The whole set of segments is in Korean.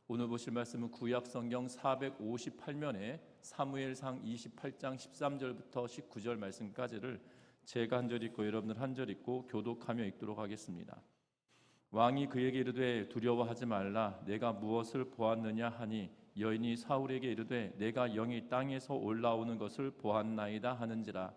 오늘 보실 말씀은 구약 성경 458면에 사무엘상 28장 13절부터 19절 말씀까지를 제가 한 절 읽고 여러분들 한 절 읽고 교독하며 읽도록 하겠습니다. 왕이 그에게 이르되 두려워하지 말라. 내가 무엇을 보았느냐 하니 여인이 사울에게 이르되 내가 영이 땅에서 올라오는 것을 보았나이다 하는지라.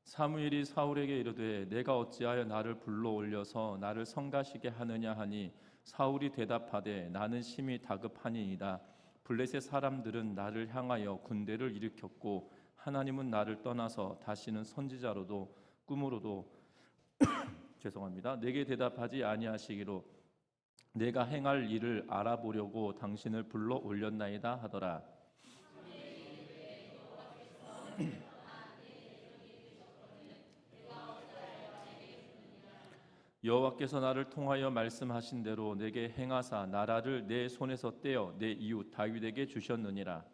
사무엘이 사울에게 이르되 내가 어찌하여 나를 불러올려서 나를 성가시게 하느냐 하니 사울이 대답하되 나는 심히 다급하니이다. 블레셋 사람들은 나를 향하여 군대를 일으켰고 하나님은 나를 떠나서 다시는 선지자로도 꿈으로도 죄송합니다. 내게 대답하지 아니하시기로 내가 행할 일을 알아보려고 당신을 불러올렸나이다 하더라. 여호와께서 나를 통하여 말씀하신 대로 내게 행하사 나라를 내 손에서 떼어 내 이웃 다윗에게 주셨느니라.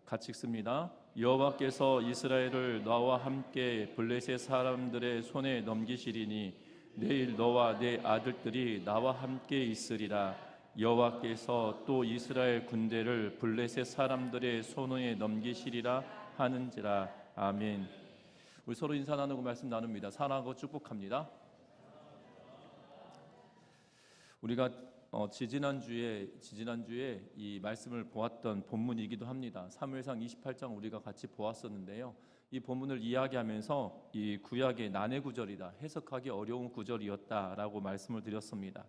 같이 읽습니다. 여호와께서 이스라엘을 너와 함께 블레셋 사람들의 손에 넘기시리니 내일 너와 내 아들들이 나와 함께 있으리라. 여호와께서 또 이스라엘 군대를 블레셋 사람들의 손에 넘기시리라 하는지라. 아멘. 우리 서로 인사 나누고 말씀 나눕니다. 사랑하고 축복합니다. 우리가 지지난주에 이 말씀을 보았던 본문이기도 합니다. 사무엘상 28장 우리가 같이 보았었는데요. 이 본문을 이야기하면서 이 구약의 난해 구절이다, 해석하기 어려운 구절이었다라고 말씀을 드렸습니다.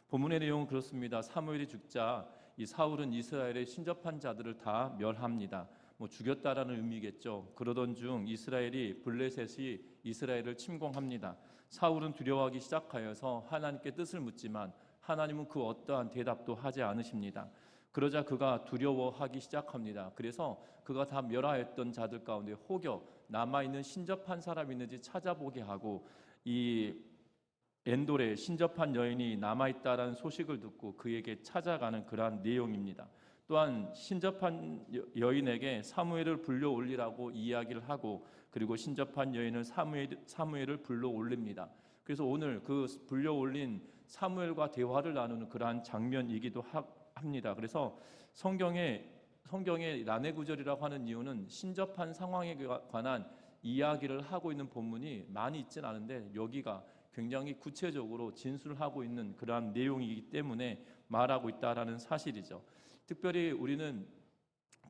본문의 내용은 그렇습니다. 사무엘이 죽자 이 사울은 이스라엘의 신접한 자들을 다 멸합니다. 죽였다라는 의미겠죠. 그러던 중 이스라엘이 블레셋이 이스라엘을 침공합니다. 사울은 두려워하기 시작하여서 하나님께 뜻을 묻지만 하나님은 그 어떠한 대답도 하지 않으십니다. 그러자 그가 두려워하기 시작합니다. 그래서 그가 다 멸하였던 자들 가운데 혹여 남아있는 신접한 사람이 있는지 찾아보게 하고 이 엔돌에 신접한 여인이 남아있다라는 소식을 듣고 그에게 찾아가는 그러한 내용입니다. 또한 신접한 여인에게 사무엘을 불러 올리라고 이야기를 하고 그리고 신접한 여인을 사무엘을 불러 올립니다. 그래서 오늘 그 불려 올린 사무엘과 대화를 나누는 그러한 장면이기도 합니다. 그래서 성경의 난해 구절이라고 하는 이유는 신접한 상황에 관한 이야기를 하고 있는 본문이 많이 있지는 않은데 여기가 굉장히 구체적으로 진술하고 있는 그러한 내용이기 때문에 말하고 있다라는 사실이죠. 특별히 우리는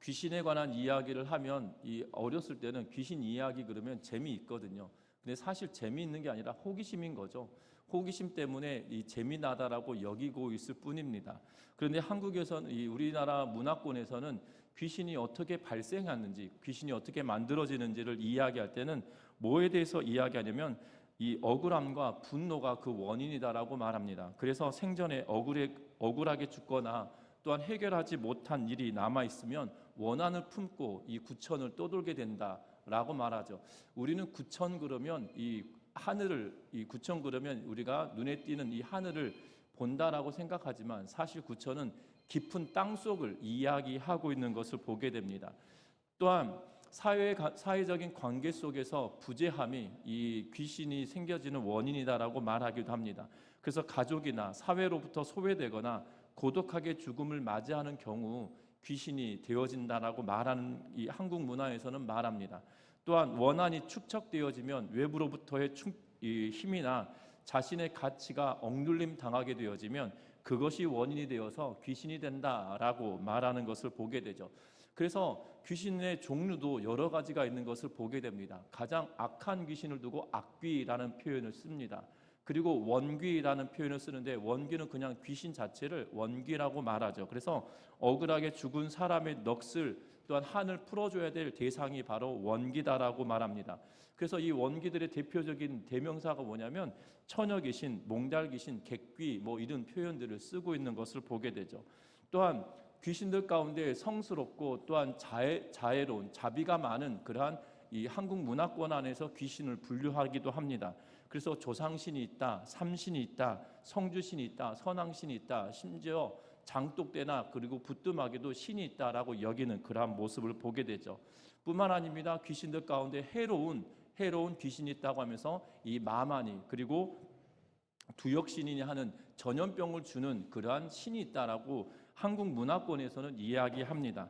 귀신에 관한 이야기를 하면 어렸을 때는 귀신 이야기 그러면 재미있거든요. 근데 사실 재미있는 게 아니라 호기심인 거죠. 호기심 때문에 이 재미나다라고 여기고 있을 뿐입니다. 그런데 한국에서는 우리나라 문화권에서는 귀신이 어떻게 발생하는지, 귀신이 어떻게 만들어지는지를 이야기할 때는 뭐에 대해서 이야기하냐면 이 억울함과 분노가 그 원인이다라고 말합니다. 그래서 생전에 억울하게 죽거나 또한 해결하지 못한 일이 남아 있으면 원한을 품고 이 구천을 떠돌게 된다라고 말하죠. 우리는 구천 그러면 구천 그러면 우리가 눈에 띄는 이 하늘을 본다라고 생각하지만 사실 구천은 깊은 땅 속을 이야기하고 있는 것을 보게 됩니다. 또한 사회적인 관계 속에서 부재함이 이 귀신이 생겨지는 원인이다라고 말하기도 합니다. 그래서 가족이나 사회로부터 소외되거나 고독하게 죽음을 맞이하는 경우 귀신이 되어진다라고 말하는 이 한국 문화에서는 말합니다. 또한 원한이 축적되어지면 외부로부터의 힘이나 자신의 가치가 억눌림 당하게 되어지면 그것이 원인이 되어서 귀신이 된다라고 말하는 것을 보게 되죠. 그래서 귀신의 종류도 여러 가지가 있는 것을 보게 됩니다. 가장 악한 귀신을 두고 악귀라는 표현을 씁니다. 그리고 원귀라는 표현을 쓰는데 원귀는 그냥 귀신 자체를 원귀라고 말하죠. 그래서 억울하게 죽은 사람의 넋을 또한 한을 풀어줘야 될 대상이 바로 원귀다라고 말합니다. 그래서 이 원귀들의 대표적인 대명사가 뭐냐면 처녀귀신, 몽달귀신, 객귀 이런 표현들을 쓰고 있는 것을 보게 되죠. 또한 귀신들 가운데 성스럽고 또한 자애로운 자비가 많은 그러한 이 한국 문화권 안에서 귀신을 분류하기도 합니다. 그래서 조상신이 있다, 삼신이 있다, 성주신이 있다, 선왕신이 있다, 심지어 장독대나 그리고 부뚜막에도 신이 있다라고 여기는 그러한 모습을 보게 되죠. 뿐만 아닙니다. 귀신들 가운데 해로운 귀신이 있다고 하면서 이 마마니 그리고 두역신이니 하는 전염병을 주는 그러한 신이 있다라고 한국 문화권에서는 이야기합니다.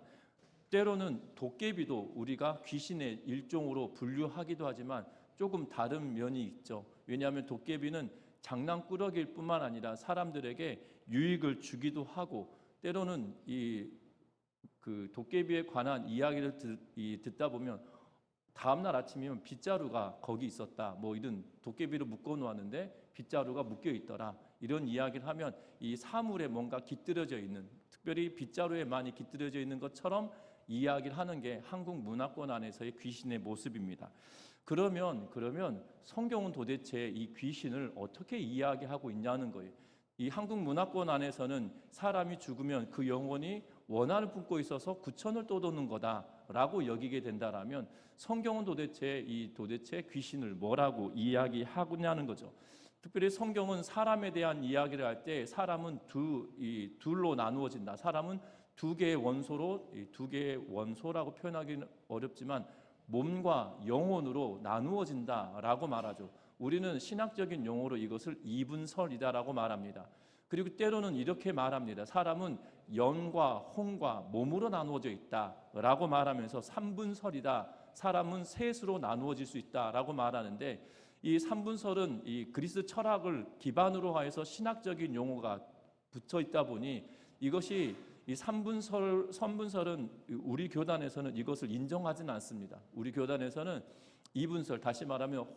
때로는 도깨비도 우리가 귀신의 일종으로 분류하기도 하지만 조금 다른 면이 있죠. 왜냐하면 도깨비는 장난꾸러기일 뿐만 아니라 사람들에게 유익을 주기도 하고, 때로는 그 도깨비에 관한 이야기를 듣다 보면 다음날 아침이면 빗자루가 거기 있었다, 뭐 이런 도깨비를 묶어 놓았는데 빗자루가 묶여 있더라, 이런 이야기를 하면 이 사물에 뭔가 깃들여져 있는, 특별히 빗자루에 많이 깃들여져 있는 것처럼 이야기를 하는 게 한국 문화권 안에서의 귀신의 모습입니다. 그러면 성경은 도대체 이 귀신을 어떻게 이야기하고 있냐는 거예요. 이 한국 문화권 안에서는 사람이 죽으면 그 영혼이 원한을 품고 있어서 구천을 떠도는 거다라고 여기게 된다라면 성경은 도대체 귀신을 뭐라고 이야기하느냐는 거죠. 특별히 성경은 사람에 대한 이야기를 할 때 사람은 둘로 나누어진다. 사람은 두 개의 원소라고 표현하기는 어렵지만 몸과 영혼으로 나누어진다라고 말하죠. 우리는 신학적인 용어로 이것을 이분설이다라고 말합니다. 그리고 때로는 이렇게 말합니다. 사람은 영과 혼과 몸으로 나누어져 있다라고 말하면서 삼분설이다. 사람은 셋으로 나누어질 수 있다라고 말하는데, 이 삼분설은 이 그리스 철학을 기반으로 해서 신학적인 용어가 붙어 있다 보니 이것이 이 삼분설은 우리 교단에서는 이것을 인정하지는 않습니다. 우리 교단에서는 이분설, 다시 말하면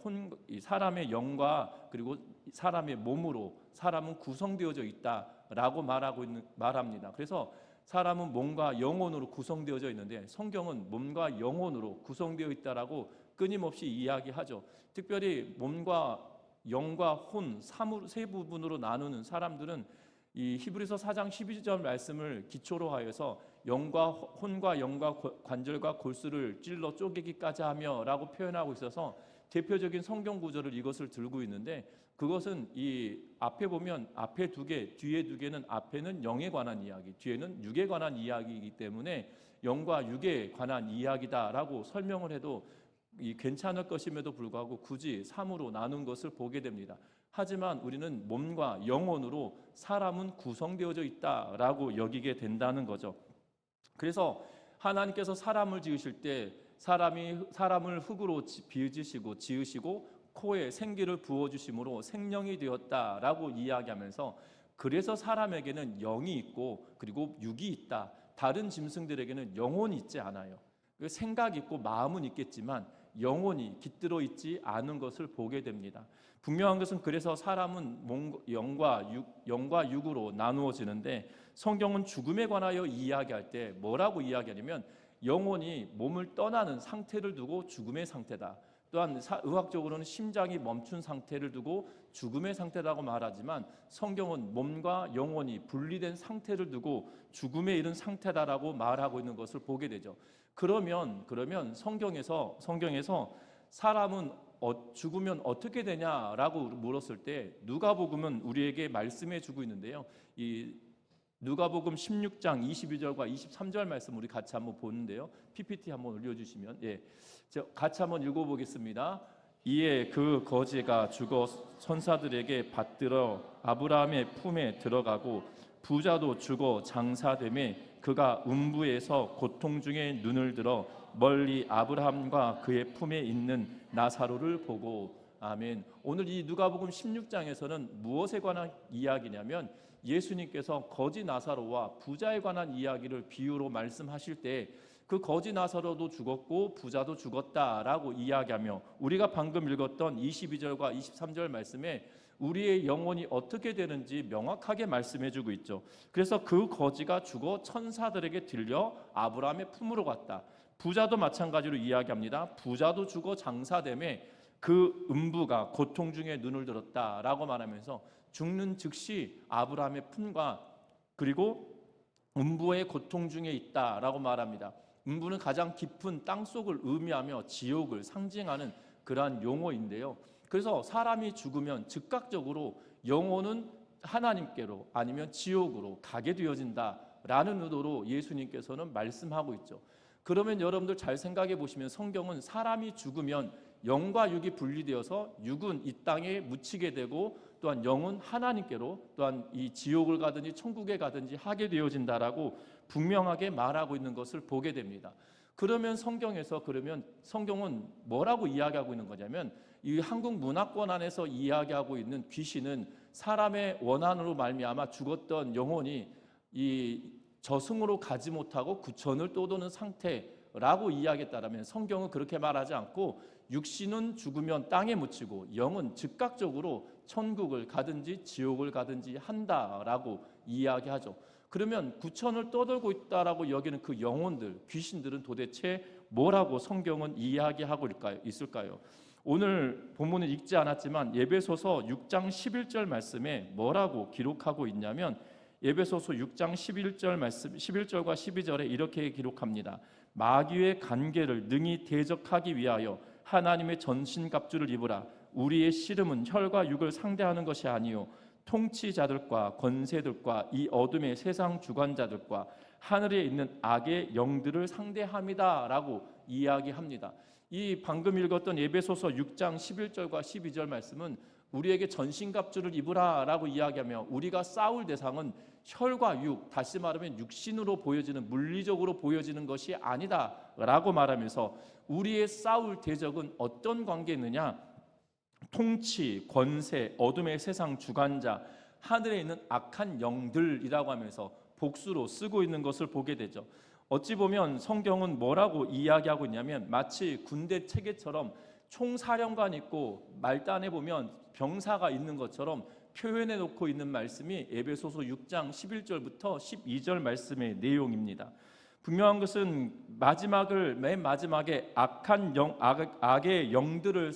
사람의 영과 그리고 사람의 몸으로 사람은 구성되어져 있다라고 말합니다. 그래서 사람은 몸과 영혼으로 구성되어져 있는데 성경은 몸과 영혼으로 구성되어 있다라고 끊임없이 이야기하죠. 특별히 몸과 영과 혼 세 부분으로 나누는 사람들은 이 히브리서 4장 12절 말씀을 기초로 하여서 혼과 영과 관절과 골수를 찔러 쪼개기까지 하며라고 표현하고 있어서 대표적인 성경 구절을 이것을 들고 있는데, 그것은 이 앞에 보면 앞에 두 개, 뒤에 두 개는 앞에는 영에 관한 이야기, 뒤에는 육에 관한 이야기이기 때문에 영과 육에 관한 이야기다라고 설명을 해도 괜찮을 것임에도 불구하고 굳이 3으로 나눈 것을 보게 됩니다. 하지만 우리는 몸과 영혼으로 사람은 구성되어져 있다라고 여기게 된다는 거죠. 그래서 하나님께서 사람을 지으실 때 사람을 흙으로 지으시고 코에 생기를 부어주심으로 생명이 되었다라고 이야기하면서, 그래서 사람에게는 영이 있고 그리고 육이 있다. 다른 짐승들에게는 영혼이 있지 않아요. 생각이 있고 마음은 있겠지만 영혼이 깃들어 있지 않은 것을 보게 됩니다. 분명한 것은 그래서 사람은 영과 육으로 나누어지는데, 성경은 죽음에 관하여 이야기할 때 뭐라고 이야기하냐면 영혼이 몸을 떠나는 상태를 두고 죽음의 상태다. 또한 의학적으로는 심장이 멈춘 상태를 두고 죽음의 상태라고 말하지만 성경은 몸과 영혼이 분리된 상태를 두고 죽음에 이른 상태다라고 말하고 있는 것을 보게 되죠. 그러면 성경에서 사람은 죽으면 어떻게 되냐라고 물었을 때 누가복음은 우리에게 말씀해 주고 있는데요. 이 누가복음 16장 22절과 23절 말씀 우리 같이 한번 보는데요. PPT 한번 올려주시면, 같이 한번 읽어보겠습니다. 이에 그 거지가 죽어 천사들에게 받들어 아브라함의 품에 들어가고 부자도 죽어 장사되매 그가 음부에서 고통 중에 눈을 들어 멀리 아브라함과 그의 품에 있는 나사로를 보고. 아멘. 오늘 이 누가복음 16장에서는 무엇에 관한 이야기냐면 예수님께서 거지 나사로와 부자에 관한 이야기를 비유로 말씀하실 때 그 거지 나사로도 죽었고 부자도 죽었다라고 이야기하며 우리가 방금 읽었던 22절과 23절 말씀에 우리의 영혼이 어떻게 되는지 명확하게 말씀해주고 있죠. 그래서 그 거지가 죽어 천사들에게 들려 아브라함의 품으로 갔다. 부자도 마찬가지로 이야기합니다. 부자도 죽어 장사되매 그 음부가 고통 중에 눈을 들었다라고 말하면서 죽는 즉시 아브라함의 품과 그리고 음부의 고통 중에 있다라고 말합니다. 음부는 가장 깊은 땅속을 의미하며 지옥을 상징하는 그러한 용어인데요. 그래서 사람이 죽으면 즉각적으로 영혼은 하나님께로 아니면 지옥으로 가게 되어진다라는 의도로 예수님께서는 말씀하고 있죠. 그러면 여러분들 잘 생각해 보시면 성경은 사람이 죽으면 영과 육이 분리되어서 육은 이 땅에 묻히게 되고 또한 영은 하나님께로 또한 이 지옥을 가든지 천국에 가든지 하게 되어진다라고 분명하게 말하고 있는 것을 보게 됩니다. 그러면 성경은 뭐라고 이야기하고 있는 거냐면 이 한국 문화권 안에서 이야기하고 있는 귀신은 사람의 원한으로 말미암아 죽었던 영혼이 이 저승으로 가지 못하고 구천을 떠도는 상태라고 이야기했다라면 성경은 그렇게 말하지 않고 육신은 죽으면 땅에 묻히고 영은 즉각적으로 천국을 가든지 지옥을 가든지 한다라고 이야기하죠. 그러면 구천을 떠돌고 있다라고 여기는 그 영혼들, 귀신들은 도대체 뭐라고 성경은 이야기하고 있을까요? 오늘 본문은 읽지 않았지만 에베소서 6장 11절 말씀에 뭐라고 기록하고 있냐면 에베소서 6장 11절 말씀 11절과 12절에 이렇게 기록합니다. 마귀의 간계를 능히 대적하기 위하여 하나님의 전신갑주를 입으라. 우리의 씨름은 혈과 육을 상대하는 것이 아니요 통치자들과 권세들과 이 어둠의 세상 주관자들과 하늘에 있는 악의 영들을 상대함이다라고 이야기합니다. 이 방금 읽었던 에베소서 6장 11절과 12절 말씀은 우리에게 전신갑주를 입으라라고 이야기하며 우리가 싸울 대상은 혈과 육, 다시 말하면 육신으로 보여지는 물리적으로 보여지는 것이 아니다라고 말하면서 우리의 싸울 대적은 어떤 관계에 있느냐? 통치, 권세, 어둠의 세상 주관자, 하늘에 있는 악한 영들이라고 하면서 복수로 쓰고 있는 것을 보게 되죠. 어찌 보면 성경은 뭐라고 이야기하고 있냐면 마치 군대 체계처럼 총사령관이 있고 말단에 보면 병사가 있는 것처럼 표현해 놓고 있는 말씀이 에베소서 6장 11절부터 12절 말씀의 내용입니다. 분명한 것은 맨 마지막에 악의 영들을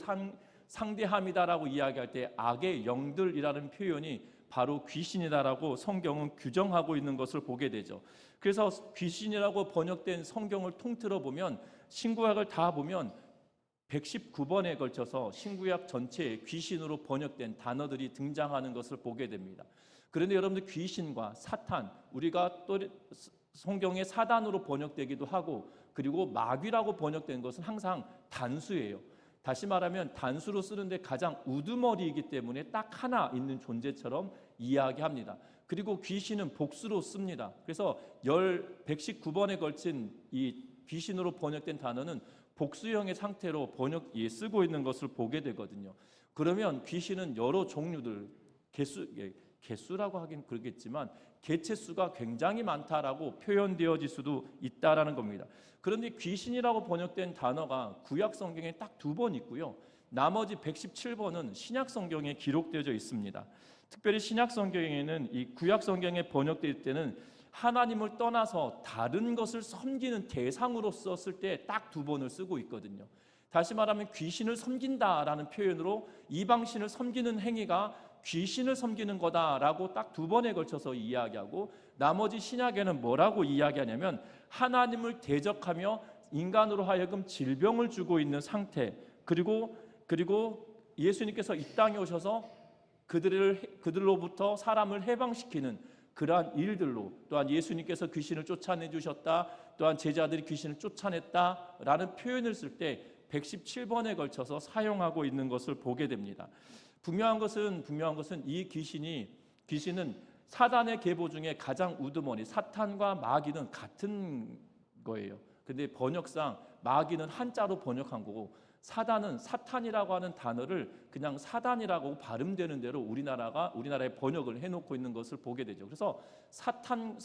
상대함이다라고 이야기할 때 악의 영들이라는 표현이 바로 귀신이다라고 성경은 규정하고 있는 것을 보게 되죠. 그래서 귀신이라고 번역된 성경을 통틀어 보면 신구약을 다 보면 119번에 걸쳐서 신구약 전체에 귀신으로 번역된 단어들이 등장하는 것을 보게 됩니다. 그런데 여러분들 귀신과 사탄, 우리가 또 성경에 사단으로 번역되기도 하고 그리고 마귀라고 번역된 것은 항상 단수예요. 다시 말하면 단수로 쓰는데 가장 우두머리이기 때문에 딱 하나 있는 존재처럼 이야기합니다. 그리고 귀신은 복수로 씁니다. 그래서 119번에 걸친 이 귀신으로 번역된 단어는 복수형의 상태로 쓰고 있는 것을 보게 되거든요. 그러면 귀신은 여러 종류들, 개수라고 하긴 그러겠지만 개체수가 굉장히 많다라고 표현되어질 수도 있다라는 겁니다. 그런데 귀신이라고 번역된 단어가 구약 성경에 딱 2번 있고요. 나머지 117번은 신약 성경에 기록되어져 있습니다. 특별히 신약 성경에는 이 구약 성경에 번역될 때는 하나님을 떠나서 다른 것을 섬기는 대상으로 썼을 때 딱 2번을 쓰고 있거든요. 다시 말하면 귀신을 섬긴다라는 표현으로 이방신을 섬기는 행위가 귀신을 섬기는 거다라고 딱 2번에 걸쳐서 이야기하고 나머지 신약에는 뭐라고 이야기하냐면 하나님을 대적하며 인간으로 하여금 질병을 주고 있는 상태 그리고 예수님께서 이 땅에 오셔서 그들로부터 사람을 해방시키는 그러한 일들로 또한 예수님께서 귀신을 쫓아내주셨다 또한 제자들이 귀신을 쫓아냈다라는 표현을 쓸 때 117번에 걸쳐서 사용하고 있는 것을 보게 됩니다. 분명한 것은 이 귀신은 사단의 계보 중에 가장 우두머리 사탄과 마귀는 같은 거예요. 근데 번역상 마귀는 한자로 번역한 거고 사단은 사탄이라고 하는 단어를 그냥 사단이라고 발음되는 대로 우리나라에 번역을 해놓고 있는 것을 보게 되죠. 그래서 사탄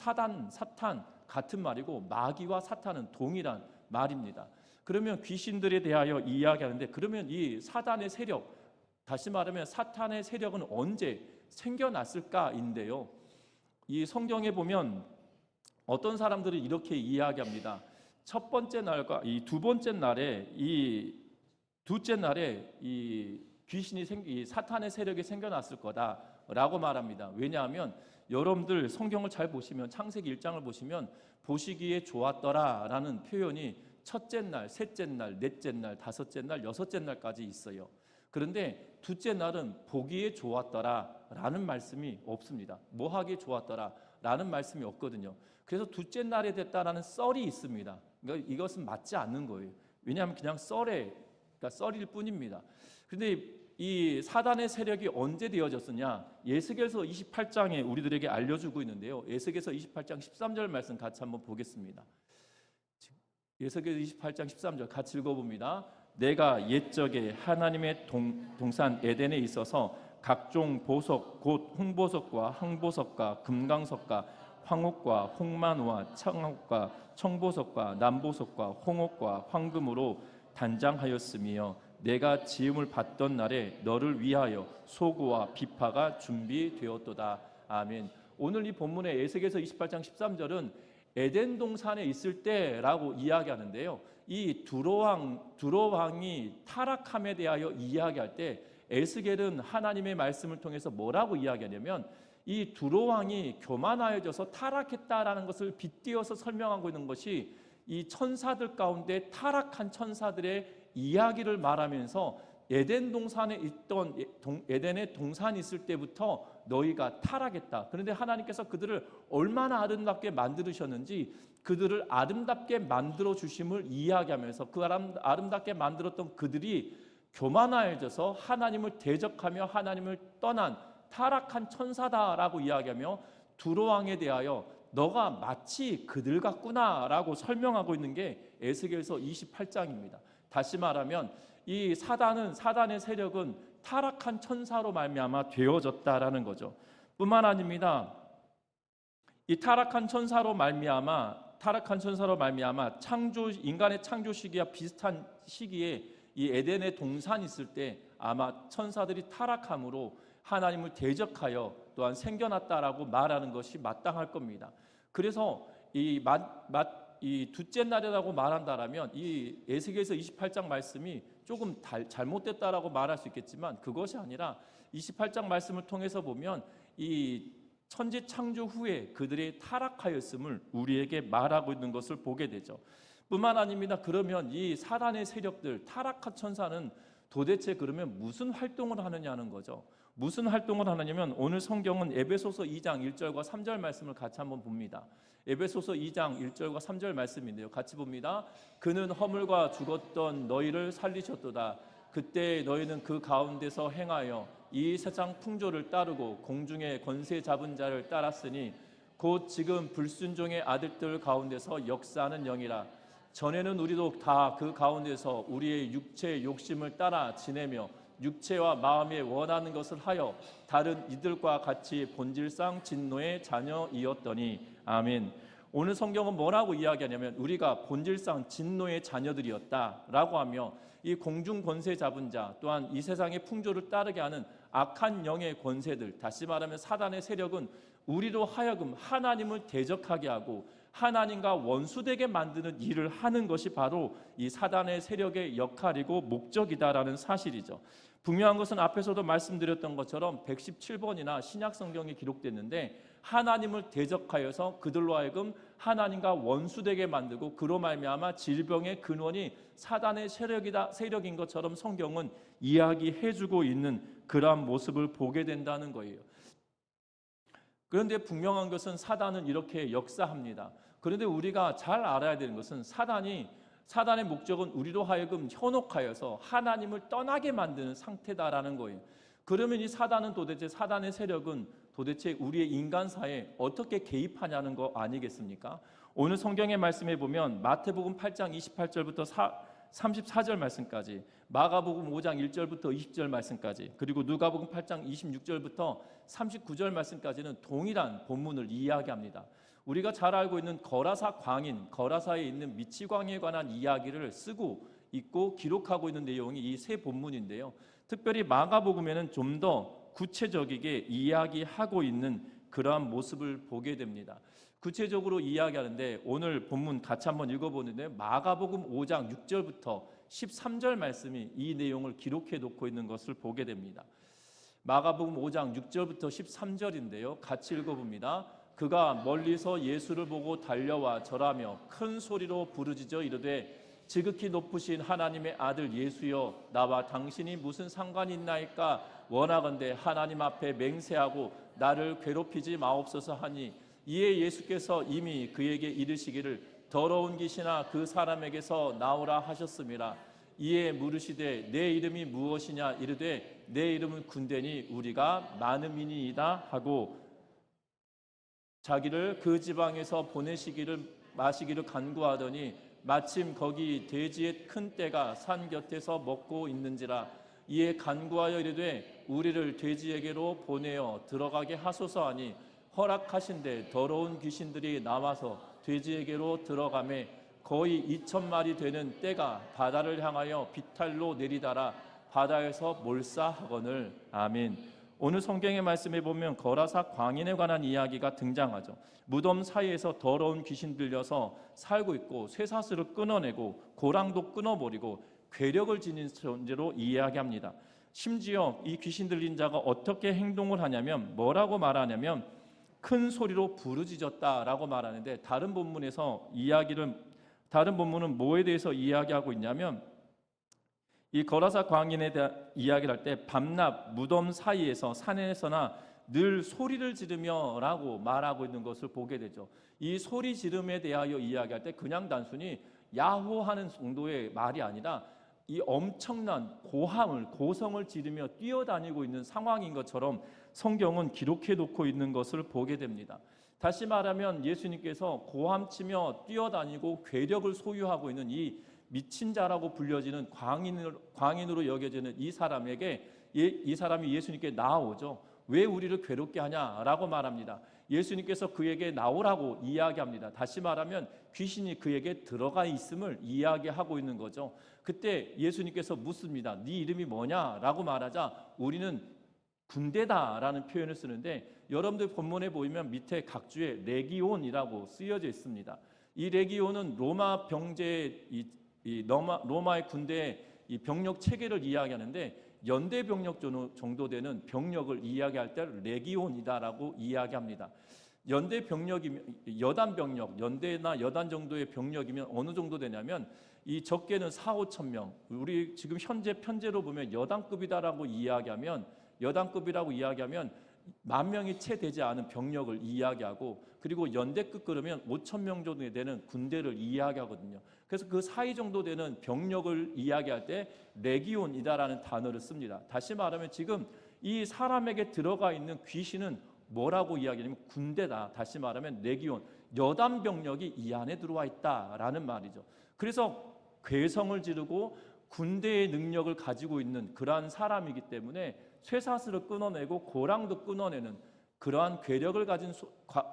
같은 말이고 마귀와 사탄은 동일한 말입니다. 그러면 귀신들에 대하여 이야기하는데 그러면 이 사단의 세력, 다시 말하면 사탄의 세력은 언제 생겨났을까인데요. 이 성경에 보면 어떤 사람들은 이렇게 이야기합니다. 첫 번째 날과 이 두 번째 날에 둘째 날에 이 사탄의 세력이 생겨났을 거다라고 말합니다. 왜냐하면 여러분들 성경을 잘 보시면 창세기 1장을 보시면 보시기에 좋았더라라는 표현이 첫째 날, 셋째 날, 넷째 날, 다섯째 날, 여섯째 날까지 있어요. 그런데 둘째 날은 보기에 좋았더라라는 말씀이 없습니다. 뭐하기에 좋았더라라는 말씀이 없거든요. 그래서 둘째 날에 됐다라는 썰이 있습니다. 그러니까 이것은 맞지 않는 거예요. 왜냐하면 그냥 그러니까 썰일 뿐입니다. 그런데 이 사단의 세력이 언제 되어졌느냐? 에스겔서 28장에 우리들에게 알려주고 있는데요. 에스겔서 28장 13절 말씀 같이 한번 보겠습니다. 에스겔 28장 13절 같이 읽어봅니다. 내가 옛적에 하나님의 동산 에덴에 있어서 각종 보석 곧 홍보석과 황보석과 금강석과 황옥과 홍만호와 청옥과 청보석과 남보석과 홍옥과 황금으로 단장하였으며 내가 지음을 받던 날에 너를 위하여 소구와 비파가 준비되었도다. 아멘. 오늘 이 본문의 에스겔서 28장 13절은 에덴 동산에 있을 때라고 이야기하는데요. 이 두로왕이 타락함에 대하여 이야기할 때 에스겔은 하나님의 말씀을 통해서 뭐라고 이야기하냐면 이 두로왕이 교만하여져서 타락했다라는 것을 빗대어서 설명하고 있는 것이 이 천사들 가운데 타락한 천사들의 이야기를 말하면서 에덴 동산에 있던 에덴의 동산이 있을 때부터 너희가 타락했다. 그런데 하나님께서 그들을 얼마나 아름답게 만들으셨는지 그들을 아름답게 만들어 주심을 이야기하면서 그 아름답게 만들었던 그들이 교만하여져서 하나님을 대적하며 하나님을 떠난 타락한 천사다라고 이야기하며 두로왕에 대하여 너가 마치 그들 같구나라고 설명하고 있는 게 에스겔서 28장입니다. 다시 말하면 이 사단의 세력은 타락한 천사로 말미암아 되어졌다라는 거죠. 뿐만 아닙니다. 이 타락한 천사로 말미암아 인간의 창조 시기와 비슷한 시기에 이 에덴의 동산이 있을 때 아마 천사들이 타락함으로 하나님을 대적하여 또한 생겨났다라고 말하는 것이 마땅할 겁니다. 그래서 이 둘째 날이라고 말한다라면 이 에스겔서 28장 말씀이 조금 잘못됐다라고 말할 수 있겠지만 그것이 아니라 28장 말씀을 통해서 보면 이 천지 창조 후에 그들이 타락하였음을 우리에게 말하고 있는 것을 보게 되죠. 뿐만 아닙니다. 그러면 이 사단의 세력들, 타락한 천사는 도대체 그러면 무슨 활동을 하느냐는 거죠. 무슨 활동을 하느냐면 오늘 성경은 에베소서 2장 1절과 3절 말씀을 같이 한번 봅니다. 에베소서 2장 1절과 3절 말씀인데요. 같이 봅니다. 그는 허물과 죽었던 너희를 살리셨도다. 그때 너희는 그 가운데서 행하여 이 세상 풍조를 따르고 공중의 권세 잡은 자를 따랐으니 곧 지금 불순종의 아들들 가운데서 역사하는 영이라. 전에는 우리도 다 그 가운데서 우리의 육체의 욕심을 따라 지내며 육체와 마음에 원하는 것을 하여 다른 이들과 같이 본질상 진노의 자녀이었더니. 아멘. 오늘 성경은 뭐라고 이야기하냐면 우리가 본질상 진노의 자녀들이었다라고 하며 이 공중 권세 잡은 자 또한 이 세상의 풍조를 따르게 하는 악한 영의 권세들, 다시 말하면 사단의 세력은 우리로 하여금 하나님을 대적하게 하고 하나님과 원수되게 만드는 일을 하는 것이 바로 이 사단의 세력의 역할이고 목적이다라는 사실이죠. 분명한 것은 앞에서도 말씀드렸던 것처럼 117번이나 신약 성경에 기록됐는데 하나님을 대적하여서 그들로 하여금 하나님과 원수되게 만들고 그로 말미암아 질병의 근원이 사단의 세력인 것처럼 성경은 이야기해주고 있는 그러한 모습을 보게 된다는 거예요. 그런데 분명한 것은 사단은 이렇게 역사합니다. 그런데 우리가 잘 알아야 되는 것은 사단의 목적은 우리로 하여금 현혹하여서 하나님을 떠나게 만드는 상태다라는 거예요. 그러면 이 사단의 세력은 도대체 우리의 인간사에 어떻게 개입하냐는 거 아니겠습니까? 오늘 성경의 말씀에 보면 마태복음 8장 28절부터 34절 말씀까지, 마가복음 5장 1절부터 20절 말씀까지, 그리고 누가복음 8장 26절부터 39절 말씀까지는 동일한 본문을 이야기합니다. 우리가 잘 알고 있는 거라사에 있는 미치광이에 관한 이야기를 쓰고 있고 기록하고 있는 내용이 이 세 본문인데요. 특별히 마가복음에는 좀 더 구체적이게 이야기하고 있는 그러한 모습을 보게 됩니다. 구체적으로 이야기하는데 오늘 본문 같이 한번 읽어보는데 마가복음 5장 6절부터 13절 말씀이 이 내용을 기록해 놓고 있는 것을 보게 됩니다. 마가복음 5장 6절부터 13절인데요. 같이 읽어봅니다. 그가 멀리서 예수를 보고 달려와 절하며 큰 소리로 부르짖어 이르되 지극히 높으신 하나님의 아들 예수여, 나와 당신이 무슨 상관이 있나이까? 원하건대 하나님 앞에 맹세하고 나를 괴롭히지 마옵소서 하니, 이에 예수께서 이미 그에게 이르시기를 더러운 귀신아 그 사람에게서 나오라 하셨음이라. 이에 물으시되 내 이름이 무엇이냐? 이르되 내 이름은 군대니 우리가 많음이니이다 하고 자기를 그 지방에서 마시기를 간구하더니 마침 거기 돼지의 큰 떼가 산 곁에서 먹고 있는지라. 이에 간구하여 이르되 우리를 돼지에게로 보내어 들어가게 하소서 하니 허락하신대 더러운 귀신들이 나와서 돼지에게로 들어가매 거의 2,000마리 되는 떼가 바다를 향하여 비탈로 내리다라 바다에서 몰사하거늘. 아멘. 오늘 성경의 말씀에 보면 거라사 광인에 관한 이야기가 등장하죠. 무덤 사이에서 더러운 귀신 들려서 살고 있고 쇠사슬을 끊어내고 고랑도 끊어버리고 괴력을 지닌 존재로 이야기합니다. 심지어 이 귀신 들린 자가 어떻게 행동을 하냐면 뭐라고 말하냐면 큰 소리로 부르짖었다라고 말하는데, 다른 본문은 뭐에 대해서 이야기하고 있냐면 이 거라사 광인에 대한 이야기를 할 때 밤낮 무덤 사이에서 산에서나 늘 소리를 지르며 라고 말하고 있는 것을 보게 되죠. 이 소리 지름에 대하여 이야기할 때 그냥 단순히 야호하는 정도의 말이 아니라 이 엄청난 고성을 지르며 뛰어다니고 있는 상황인 것처럼 성경은 기록해 놓고 있는 것을 보게 됩니다. 다시 말하면 예수님께서 고함치며 뛰어다니고 괴력을 소유하고 있는 이 미친 자라고 불려지는 광인으로 여겨지는 이 사람이 예수님께 나아오죠. 왜 우리를 괴롭게 하냐라고 말합니다. 예수님께서 그에게 나오라고 이야기합니다. 다시 말하면 귀신이 그에게 들어가 있음을 이야기하고 있는 거죠. 그때 예수님께서 묻습니다. 네 이름이 뭐냐라고 말하자 우리는 군대다라는 표현을 쓰는데, 여러분들 본문에 보면 밑에 각주에 레기온이라고 쓰여져 있습니다. 이 레기온은 로마 병제의 로마의 군대의 이 병력 체계를 이야기하는데, 연대 병력 정도 되는 병력을 이야기할 때 레기온이다라고 이야기합니다. 연대 병력이면 여단 병력, 연대나 여단 정도의 병력이면 어느 정도 되냐면 이 적게는 4-5천 명. 우리 지금 현재 편제로 보면 여단급이다라고 이야기하면 10,000명이 채 되지 않은 병력을 이야기하고, 그리고 연대급 그러면 5천 명 정도 되는 군대를 이야기하거든요. 그래서 그 사이 정도 되는 병력을 이야기할 때 레기온이다라는 단어를 씁니다. 다시 말하면 지금 이 사람에게 들어가 있는 귀신은 뭐라고 이야기하냐면 군대다. 다시 말하면 레기온, 여단 병력이 이 안에 들어와 있다라는 말이죠. 그래서 괴성을 지르고 군대의 능력을 가지고 있는 그러한 사람이기 때문에 쇠사슬을 끊어내고 고랑도 끊어내는 그러한 괴력을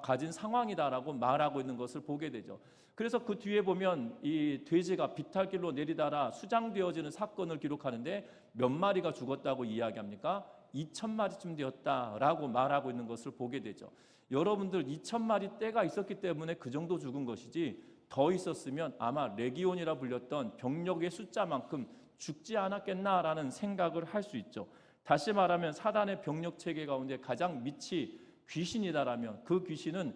가진 상황이다라고 말하고 있는 것을 보게 되죠. 그래서 그 뒤에 보면 이 돼지가 비탈길로 내리다라 수장되어지는 사건을 기록하는데 몇 마리가 죽었다고 이야기합니까? 2,000마리쯤 되었다라고 말하고 있는 것을 보게 되죠. 여러분들 2,000마리 떼가 있었기 때문에 그 정도 죽은 것이지, 더 있었으면 아마 레기온이라 불렸던 병력의 숫자만큼 죽지 않았겠나라는 생각을 할 수 있죠. 다시 말하면 사단의 병력 체계 가운데 가장 밑이 귀신이다라면 그 귀신은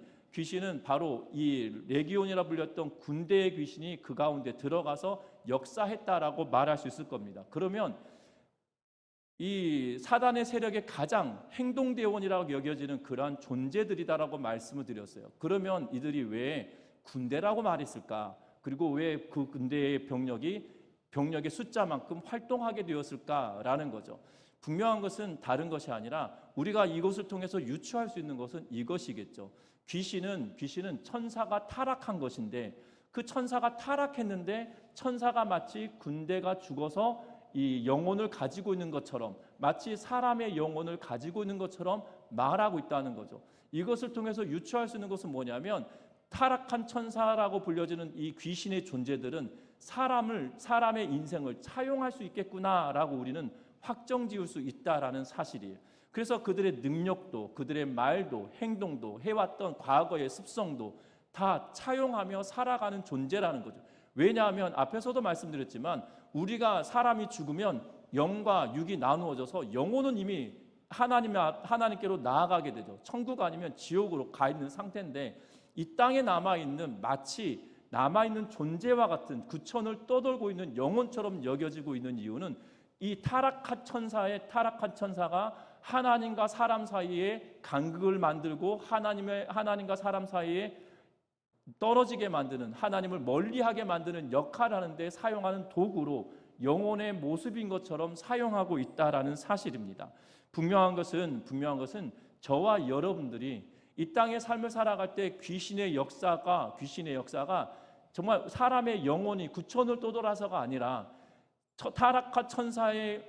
바로 이 레기온이라 불렸던 군대의 귀신이 그 가운데 들어가서 역사했다라고 말할 수 있을 겁니다. 그러면 이 사단의 세력의 가장 행동대원이라고 여겨지는 그러한 존재들이다라고 말씀을 드렸어요. 그러면 이들이 왜 군대라고 말했을까? 그리고 왜 그 군대의 병력의 숫자만큼 활동하게 되었을까라는 거죠. 분명한 것은 다른 것이 아니라 우리가 이것을 통해서 유추할 수 있는 것은 이것이겠죠. 귀신은 천사가 타락한 것인데, 그 천사가 타락했는데 천사가 마치 군대가 죽어서 이 영혼을 가지고 있는 것처럼, 마치 사람의 영혼을 가지고 있는 것처럼 말하고 있다는 거죠. 이것을 통해서 유추할 수 있는 것은 뭐냐면, 타락한 천사라고 불려지는 이 귀신의 존재들은 사람의 인생을 차용할 수 있겠구나라고 우리는 확정지을 수 있다라는 사실이에요. 그래서 그들의 능력도, 그들의 말도, 행동도, 해왔던 과거의 습성도 다 차용하며 살아가는 존재라는 거죠. 왜냐하면 앞에서도 말씀드렸지만 우리가 사람이 죽으면 영과 육이 나누어져서 영혼은 이미 하나님께로 나아가게 되죠. 천국 아니면 지옥으로 가 있는 상태인데 이 땅에 마치 남아있는 존재와 같은 구천을 떠돌고 있는 영혼처럼 여겨지고 있는 이유는 이 타락한 천사가 하나님과 사람 사이에 간극을 만들고 하나님과 사람 사이에 떨어지게 만드는, 하나님을 멀리하게 만드는 역할을 하는데 사용하는 도구로 영혼의 모습인 것처럼 사용하고 있다라는 사실입니다. 분명한 것은 저와 여러분들이 이 땅의 삶을 살아갈 때 귀신의 역사가 정말 사람의 영혼이 구천을 떠돌아서가 아니라 타락한 천사의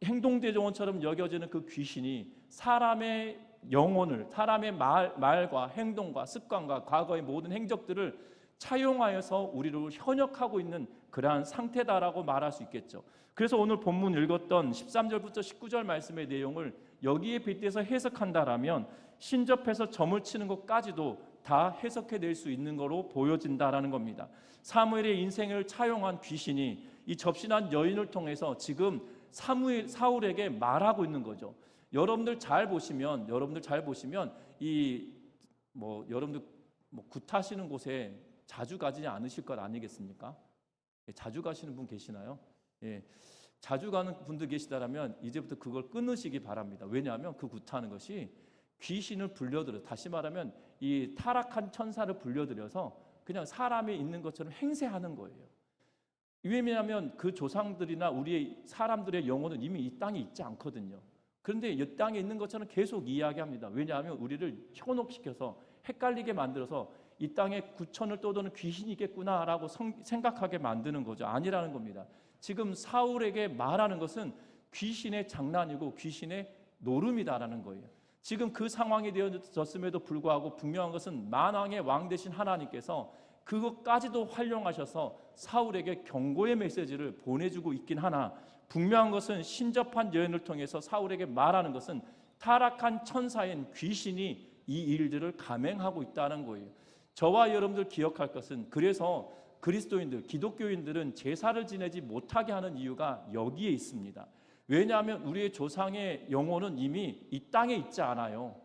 행동대종원처럼 여겨지는 그 귀신이 사람의 영혼을, 사람의 말과 행동과 습관과 과거의 모든 행적들을 차용하여서 우리를 현역하고 있는 그러한 상태다라고 말할 수 있겠죠. 그래서 오늘 본문 읽었던 13절부터 19절 말씀의 내용을 여기에 빗대서 해석한다라면 신접해서 점을 치는 것까지도 다 해석해낼 수 있는 거로 보여진다라는 겁니다. 사무엘의 인생을 차용한 귀신이 이 접신한 여인을 통해서 지금 사울에게 말하고 있는 거죠. 여러분들 잘 보시면 여러분들 굿하시는 곳에 자주 가지 않으실 것 아니겠습니까? 자주 가시는 분 계시나요? 예, 자주 가는 분들 계시다라면 이제부터 그걸 끊으시기 바랍니다. 왜냐하면 그 굿하는 것이 귀신을 불려들여, 다시 말하면 이 타락한 천사를 불려들여서 그냥 사람이 있는 것처럼 행세하는 거예요. 왜냐하면 그 조상들이나 우리의 사람들의 영혼은 이미 이 땅에 있지 않거든요. 그런데 이 땅에 있는 것처럼 계속 이야기합니다. 왜냐하면 우리를 현혹시켜서 헷갈리게 만들어서 이 땅에 구천을 떠도는 귀신이 있겠구나라고 생각하게 만드는 거죠. 아니라는 겁니다. 지금 사울에게 말하는 것은 귀신의 장난이고 귀신의 노름이다라는 거예요. 지금 그 상황이 되어졌음에도 불구하고 분명한 것은 만왕의 왕 되신 하나님께서 그것까지도 활용하셔서 사울에게 경고의 메시지를 보내주고 있긴 하나, 분명한 것은 신접한 여인을 통해서 사울에게 말하는 것은 타락한 천사인 귀신이 이 일들을 감행하고 있다는 거예요. 저와 여러분들 기억할 것은, 그래서 그리스도인들, 기독교인들은 제사를 지내지 못하게 하는 이유가 여기에 있습니다. 왜냐하면 우리의 조상의 영혼은 이미 이 땅에 있지 않아요.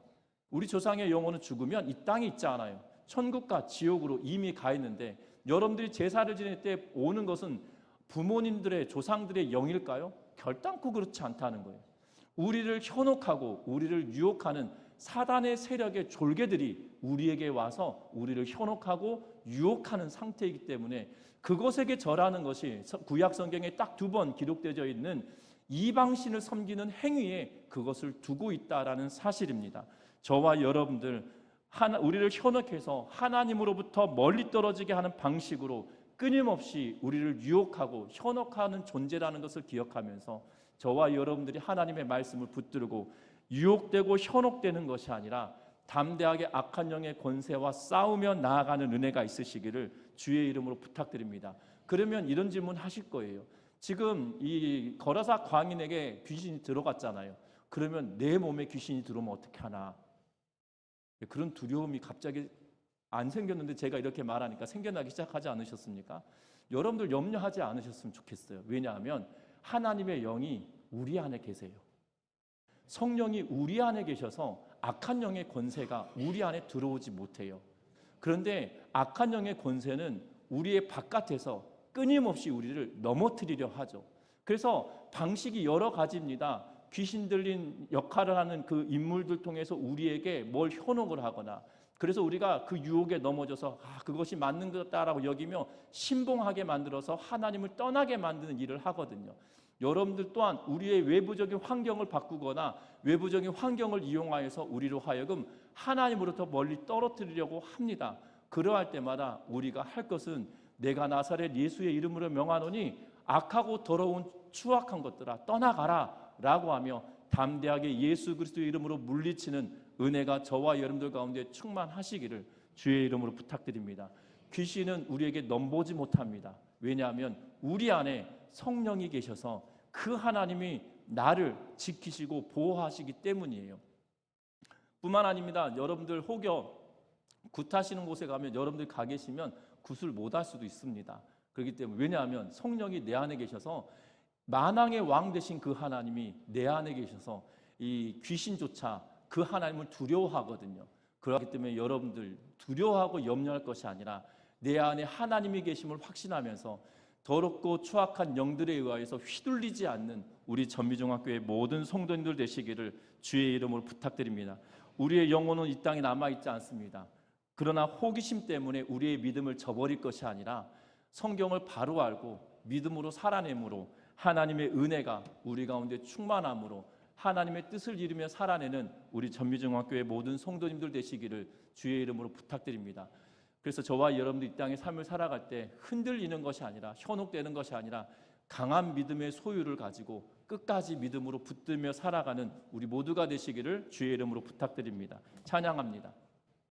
우리 조상의 영혼은 죽으면 이 땅에 있지 않아요. 천국과 지옥으로 이미 가 있는데, 여러분들이 제사를 지낼 때 오는 것은 부모님들의, 조상들의 영일까요? 결단코 그렇지 않다는 거예요. 우리를 현혹하고 우리를 유혹하는 사단의 세력의 졸개들이 우리에게 와서 우리를 현혹하고 유혹하는 상태이기 때문에 그것에게 절하는 것이 구약 성경에 딱 2번 기록되어 있는 이방신을 섬기는 행위에 그것을 두고 있다라는 사실입니다. 저와 여러분들, 우리를 현혹해서 하나님으로부터 멀리 떨어지게 하는 방식으로 끊임없이 우리를 유혹하고 현혹하는 존재라는 것을 기억하면서 저와 여러분들이 하나님의 말씀을 붙들고 유혹되고 현혹되는 것이 아니라 담대하게 악한 영의 권세와 싸우며 나아가는 은혜가 있으시기를 주의 이름으로 부탁드립니다. 그러면 이런 질문 하실 거예요. 지금 이 거라사 광인에게 귀신이 들어갔잖아요. 그러면 내 몸에 귀신이 들어오면 어떻게 하나? 그런 두려움이 갑자기 안 생겼는데 제가 이렇게 말하니까 생겨나기 시작하지 않으셨습니까? 여러분들 염려하지 않으셨으면 좋겠어요. 왜냐하면 하나님의 영이 우리 안에 계세요. 성령이 우리 안에 계셔서 악한 영의 권세가 우리 안에 들어오지 못해요. 그런데 악한 영의 권세는 우리의 바깥에서 끊임없이 우리를 넘어뜨리려 하죠. 그래서 방식이 여러 가지입니다. 귀신 들린 역할을 하는 그 인물들 통해서 우리에게 뭘 현혹을 하거나, 그래서 우리가 그 유혹에 넘어져서 그것이 맞는 것다라고 여기며 신봉하게 만들어서 하나님을 떠나게 만드는 일을 하거든요. 여러분들 또한 우리의 외부적인 환경을 바꾸거나 외부적인 환경을 이용하여서 우리로 하여금 하나님으로부터 멀리 떨어뜨리려고 합니다. 그러할 때마다 우리가 할 것은 내가 나사렛 예수의 이름으로 명하노니 악하고 더러운 추악한 것들아 떠나가라 라고 하며 담대하게 예수 그리스도의 이름으로 물리치는 은혜가 저와 여러분들 가운데 충만하시기를 주의 이름으로 부탁드립니다. 귀신은 우리에게 넘보지 못합니다. 왜냐하면 우리 안에 성령이 계셔서 그 하나님이 나를 지키시고 보호하시기 때문이에요. 뿐만 아닙니다. 여러분들 혹여 굿하시는 곳에 가면, 여러분들 가 계시면 굿을 못할 수도 있습니다. 그렇기 때문에, 왜냐하면 성령이 내 안에 계셔서 만왕의 왕 되신 그 하나님이 내 안에 계셔서 이 귀신조차 그 하나님을 두려워하거든요. 그렇기 때문에 여러분들 두려워하고 염려할 것이 아니라 내 안에 하나님이 계심을 확신하면서 더럽고 추악한 영들에 의하여서 휘둘리지 않는 우리 전미중학교의 모든 성도님들 되시기를 주의 이름으로 부탁드립니다. 우리의 영혼은 이 땅에 남아있지 않습니다. 그러나 호기심 때문에 우리의 믿음을 저버릴 것이 아니라 성경을 바로 알고 믿음으로 살아내므로 하나님의 은혜가 우리 가운데 충만함으로 하나님의 뜻을 이루며 살아내는 우리 전미중학교의 모든 성도님들 되시기를 주의 이름으로 부탁드립니다. 그래서 저와 여러분들 이 땅의 삶을 살아갈 때 흔들리는 것이 아니라 현혹되는 것이 아니라 강한 믿음의 소유를 가지고 끝까지 믿음으로 붙들며 살아가는 우리 모두가 되시기를 주의 이름으로 부탁드립니다. 찬양합니다.